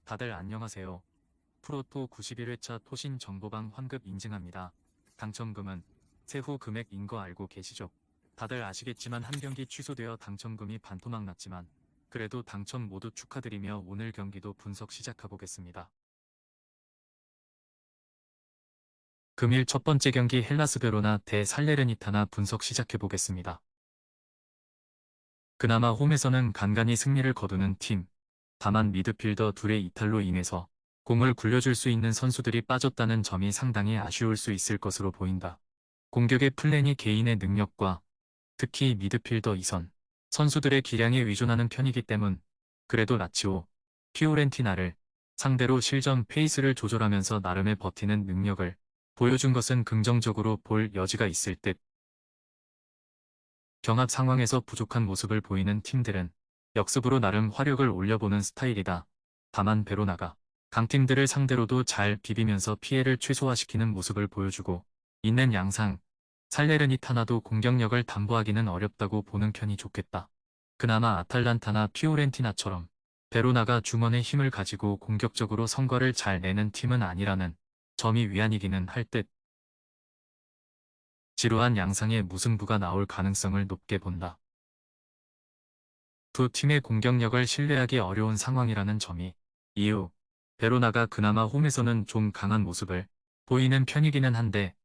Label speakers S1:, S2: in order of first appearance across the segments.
S1: 다들 안녕하세요. 프로토 91회차 토신 정보방 환급 인증합니다. 당첨금은 세후 금액인 거 알고 계시죠? 다들 아시겠지만 한 경기 취소되어 당첨금이 반토막 났지만 그래도 당첨 모두 축하드리며 오늘 경기도 분석 시작해보겠습니다. 금일 첫 번째 경기 헬라스 베로나 대 살레르니타나 분석 시작해보겠습니다. 그나마 홈에서는 간간히 승리를 거두는 팀. 다만 미드필더 둘의 이탈로 인해서 공을 굴려줄 수 있는 선수들이 빠졌다는 점이 상당히 아쉬울 수 있을 것으로 보인다. 공격의 플랜이 개인의 능력과 특히 미드필더 이선 선수들의 기량에 의존하는 편이기 때문 그래도 라치오, 피오렌티나를 상대로 실전 페이스를 조절하면서 나름의 버티는 능력을 보여준 것은 긍정적으로 볼 여지가 있을 듯. 경합 상황에서 부족한 모습을 보이는 팀들은 역습으로 나름 화력을 올려보는 스타일이다. 다만 베로나가 강팀들을 상대로도 잘 비비면서 피해를 최소화시키는 모습을 보여주고 있는 양상, 살레르니타나도 공격력을 담보하기는 어렵다고 보는 편이 좋겠다. 그나마 아탈란타나 피오렌티나처럼 베로나가 중원의 힘을 가지고 공격적으로 성과를 잘 내는 팀은 아니라는 점이 위안이기는 할 듯. 지루한 양상의 무승부가 나올 가능성을 높게 본다. 두 팀의 공격력을 신뢰하기 어려운 상황이라는 점이 이유, 베로나가 그나마 홈에서는 좀 강한 모습을 보이는 편이기는 한데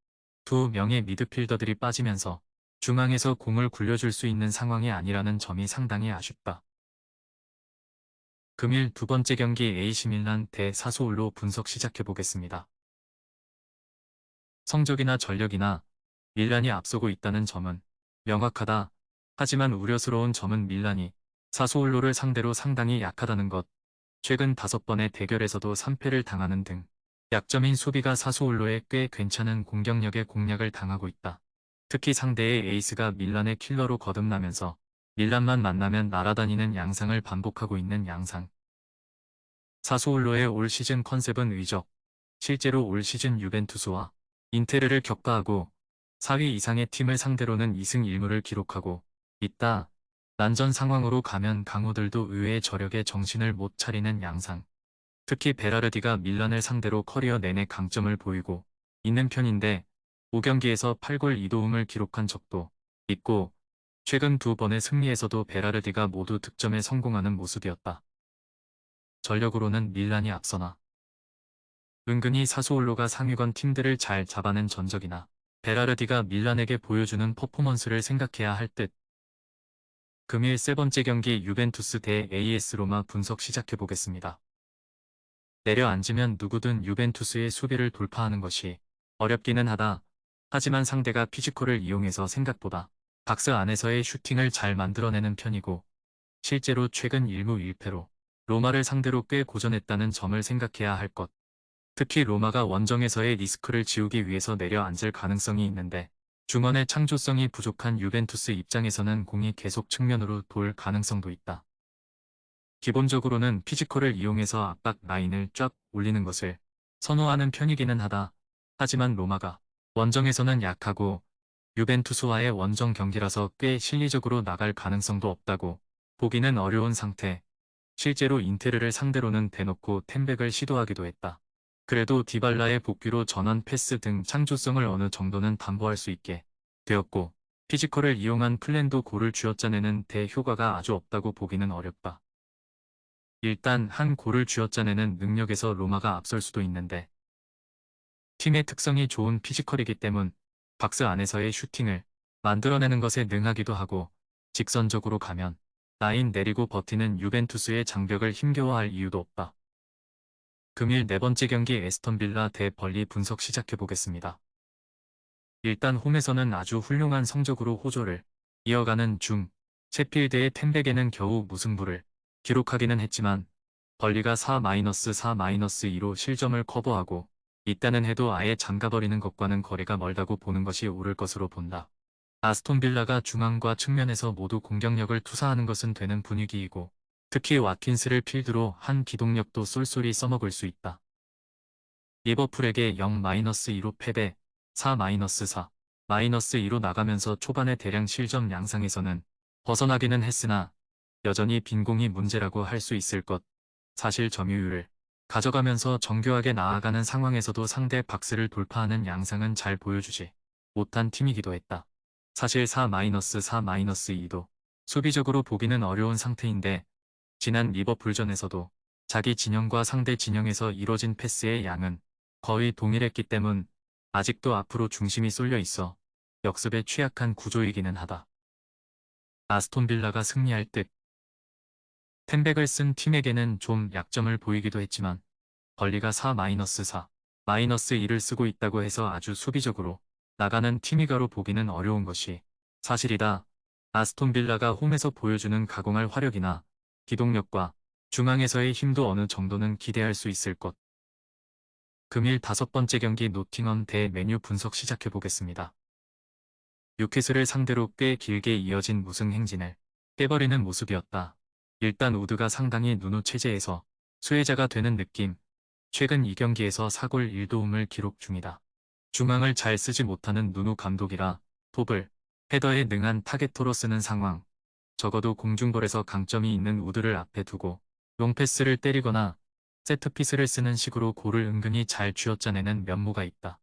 S1: 두 명의 미드필더들이 빠지면서 중앙에서 공을 굴려줄 수 있는 상황이 아니라는 점이 상당히 아쉽다. 금일 두 번째 경기 AC 밀란 대 사소울로 분석 시작해보겠습니다. 성적이나 전력이나 밀란이 앞서고 있다는 점은 명확하다. 하지만 우려스러운 점은 밀란이 사소울로를 상대로 상당히 약하다는 것. 최근 5번의 대결에서도 3패를 당하는 등 약점인 수비가 사소울로에 꽤 괜찮은 공격력의 공략을 당하고 있다. 특히 상대의 에이스가 밀란의 킬러로 거듭나면서 밀란만 만나면 날아다니는 양상을 반복하고 있는 양상. 사소울로의 올 시즌 컨셉은 의적. 실제로 올 시즌 유벤투스와 인테르를 격파하고 4위 이상의 팀을 상대로는 2승 1무를 기록하고 있다. 난전 상황으로 가면 강호들도 의외의 저력에 정신을 못 차리는 양상. 특히 베라르디가 밀란을 상대로 커리어 내내 강점을 보이고 있는 편인데 5경기에서 8골 2도움을 기록한 적도 있고 최근 2번의 승리에서도 베라르디가 모두 득점에 성공하는 모습이었다. 전력으로는 밀란이 앞서나 은근히 사소올로가 상위권 팀들을 잘 잡아낸 전적이나 베라르디가 밀란에게 보여주는 퍼포먼스를 생각해야 할 듯. 금일 세 번째 경기 유벤투스 대 AS 로마 분석 시작해보겠습니다. 내려앉으면 누구든 유벤투스의 수비를 돌파하는 것이 어렵기는 하다. 하지만 상대가 피지컬을 이용해서 생각보다 박스 안에서의 슈팅을 잘 만들어내는 편이고 실제로 최근 1무 1패로 로마를 상대로 꽤 고전했다는 점을 생각해야 할 것. 특히 로마가 원정에서의 리스크를 지우기 위해서 내려앉을 가능성이 있는데 중원의 창조성이 부족한 유벤투스 입장에서는 공이 계속 측면으로 돌 가능성도 있다. 기본적으로는 피지컬을 이용해서 압박 라인을 쫙 올리는 것을 선호하는 편이기는 하다. 하지만 로마가 원정에서는 약하고 유벤투스와의 원정 경기라서 꽤 실리적으로 나갈 가능성도 없다고 보기는 어려운 상태. 실제로 인테르를 상대로는 대놓고 템백을 시도하기도 했다. 그래도 디발라의 복귀로 전환 패스 등 창조성을 어느 정도는 담보할 수 있게 되었고 피지컬을 이용한 플랜도 골을 쥐어짜내는 데 효과가 아주 없다고 보기는 어렵다. 일단 한 골을 쥐어짜내는 능력에서 로마가 앞설 수도 있는데 팀의 특성이 좋은 피지컬이기 때문 박스 안에서의 슈팅을 만들어내는 것에 능하기도 하고 직선적으로 가면 라인 내리고 버티는 유벤투스의 장벽을 힘겨워할 이유도 없다. 금일 네 번째 경기 에스턴 빌라 대 벌리 분석 시작해보겠습니다. 일단 홈에서는 아주 훌륭한 성적으로 호조를 이어가는 중 셰필드의 템백에는 겨우 무승부를 기록하기는 했지만 벌리가 4-4-2로 실점을 커버하고 있다는 해도 아예 잠가버리는 것과는 거리가 멀다고 보는 것이 옳을 것으로 본다. 아스톤 빌라가 중앙과 측면에서 모두 공격력을 투사하는 것은 되는 분위기이고 특히 와킨스를 필두로 한 기동력도 쏠쏠히 써먹을 수 있다. 리버풀에게 0-2로 패배, 4-4-2로 나가면서 초반에 대량 실점 양상에서는 벗어나기는 했으나 여전히 빈공이 문제라고 할 수 있을 것. 사실 점유율을 가져가면서 정교하게 나아가는 상황에서도 상대 박스를 돌파하는 양상은 잘 보여주지 못한 팀이기도 했다. 사실 4-4-2도 수비적으로 보기는 어려운 상태인데 지난 리버풀전에서도 자기 진영과 상대 진영에서 이뤄진 패스의 양은 거의 동일했기 때문 아직도 앞으로 중심이 쏠려 있어 역습에 취약한 구조이기는 하다. 아스톤 빌라가 승리할 듯. 텐백을 쓴 팀에게는 좀 약점을 보이기도 했지만 벌리가 4-4-2를 쓰고 있다고 해서 아주 수비적으로 나가는 팀이가로 보기는 어려운 것이 사실이다. 아스톤 빌라가 홈에서 보여주는 가공할 화력이나 기동력과 중앙에서의 힘도 어느 정도는 기대할 수 있을 것. 금일 5번째 경기 노팅엄 대 메뉴 분석 시작해보겠습니다. 뉴캐슬을 상대로 꽤 길게 이어진 무승 행진을 깨버리는 모습이었다. 일단 우드가 상당히 누누 체제에서 수혜자가 되는 느낌. 최근 이 경기에서 4골 1도움을 기록 중이다. 중앙을 잘 쓰지 못하는 누누 감독이라 톱을 헤더에 능한 타겟토로 쓰는 상황. 적어도 공중볼에서 강점이 있는 우드를 앞에 두고 롱패스를 때리거나 세트피스를 쓰는 식으로 골을 은근히 잘 쥐어짜내는 면모가 있다.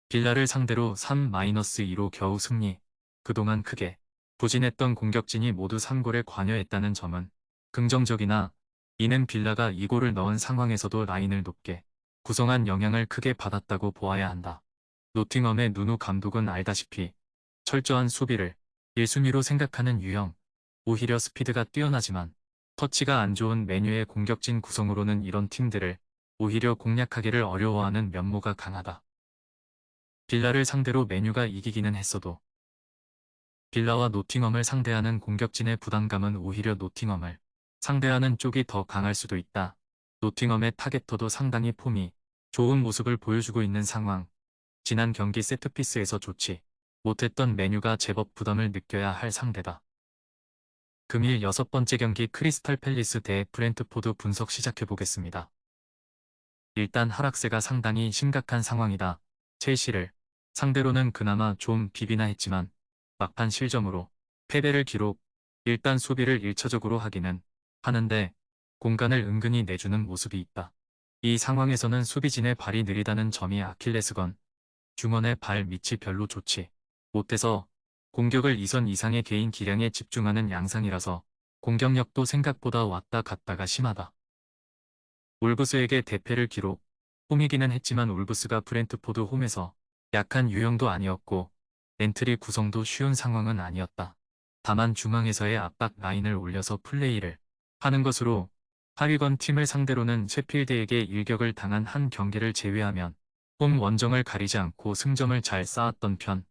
S1: 빌라를 상대로 3-2로 겨우 승리. 그동안 크게 부진했던 공격진이 모두 3골에 관여했다는 점은 긍정적이나 이는 빌라가 2골을 넣은 상황에서도 라인을 높게 구성한 영향을 크게 받았다고 보아야 한다. 노팅엄의 누누 감독은 알다시피 철저한 수비를 1순위로 생각하는 유형. 오히려 스피드가 뛰어나지만 터치가 안 좋은 메뉴의 공격진 구성으로는 이런 팀들을 오히려 공략하기를 어려워하는 면모가 강하다. 빌라를 상대로 메뉴가 이기기는 했어도 빌라와 노팅엄을 상대하는 공격진의 부담감은 오히려 노팅엄을 상대하는 쪽이 더 강할 수도 있다. 노팅엄의 타겟터도 상당히 폼이 좋은 모습을 보여주고 있는 상황. 지난 경기 세트피스에서 좋지 못했던 메뉴가 제법 부담을 느껴야 할 상대다. 금일 6번째 경기 크리스탈 팰리스 대 브렌트포드 분석 시작해보겠습니다. 일단 하락세가 상당히 심각한 상황이다. 첼시를 상대로는 그나마 좀 비비나 했지만 막판 실점으로 패배를 기록. 일단 수비를 1차적으로 하기는 하는데 공간을 은근히 내주는 모습이 있다. 이 상황에서는 수비진의 발이 느리다는 점이 아킬레스건. 중원의 발 밑이 별로 좋지 못해서 공격을 2선 이상의 개인 기량에 집중하는 양상이라서 공격력도 생각보다 왔다 갔다가 심하다. 울브스에게 대패를 기록. 홈이기는 했지만 울브스가 브렌트포드 홈에서 약한 유형도 아니었고 엔트리 구성도 쉬운 상황은 아니었다. 다만 중앙에서의 압박 라인을 올려서 플레이를 하는 것으로 하위권 팀을 상대로는 셰필드에게 일격을 당한 한 경기를 제외하면 홈 원정을 가리지 않고 승점을 잘 쌓았던 편.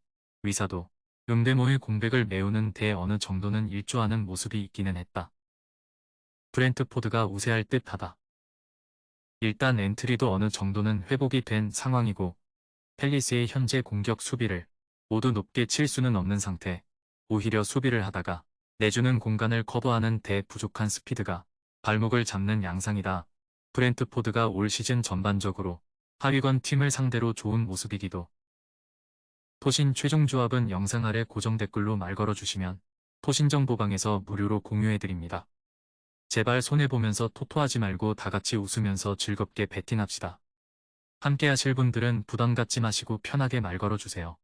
S1: 위사도 음대모의 공백을 메우는 데 어느 정도는 일조하는 모습이 있기는 했다. 브렌트포드가 우세할 듯하다. 일단 엔트리도 어느 정도는 회복이 된 상황이고 팰리스의 현재 공격 수비를 모두 높게 칠 수는 없는 상태. 오히려 수비를 하다가 내주는 공간을 커버하는 데 부족한 스피드가 발목을 잡는 양상이다. 브렌트포드가 올 시즌 전반적으로 하위권 팀을 상대로 좋은 모습이기도. 토신 최종 조합은 영상 아래 고정 댓글로 말 걸어주시면 토신 정보방에서 무료로 공유해드립니다. 제발 손해보면서 토토하지 말고 다같이 웃으면서 즐겁게 베팅합시다. 함께 하실 분들은 부담 갖지 마시고 편하게 말 걸어주세요.